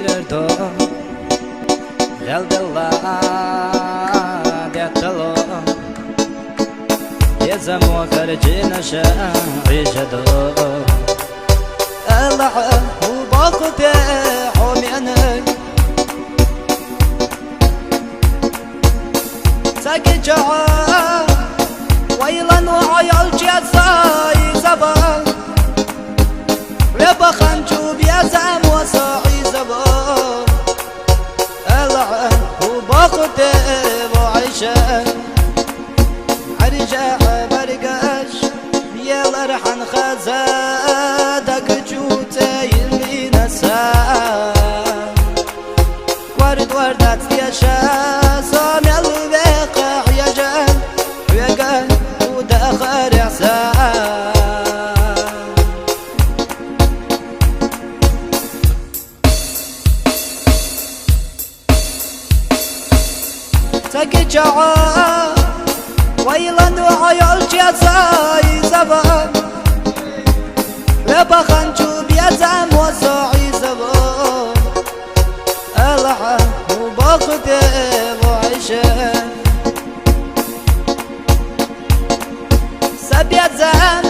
do Geldela Gatalo Yazamo Karjina Sha'ijado Allah Ubaqte Homianek Sakicha Wailan Wa'ayal Chiatsai Zabah Reba Khanchu Biazam Wasa'i Zabah Allah Ubaqte Wa'isha Arja Bargash Yalarhan Khazadak Jute Illi Nasa Ward Wardat Yasha Samel Beqa Yajan Yagan Udakhar Ihsan Sakicha Wailan Wa'ayal Chiatsai Zabah Reba Khanchu Biazam Wasa'i Zabah Allah Ubaqte Wa'isha Sabiazam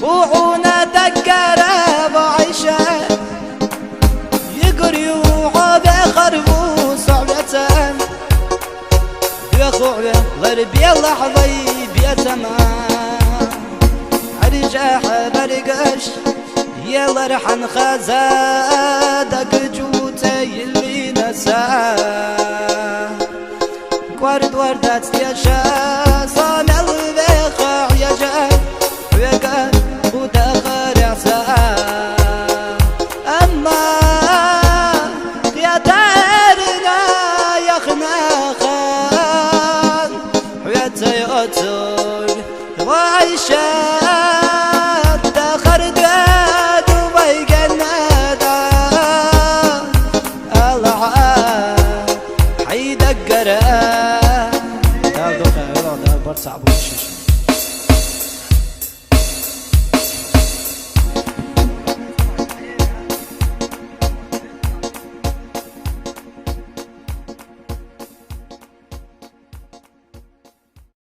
Bu'una Dakkara Wa'isha Yigri U'abe Kharbu Sa'batan يخوع غير بيا لحظي بيا زمان عرجاح برقش يا لرحن خزادك جوتي اللي نسا كوارد وردات يشا صان البيخع يجا ويقا ودخر عسا أما يا دارنا يخناخ سيأتون وعيشا دخر داد ويقنادا الله حيدقرا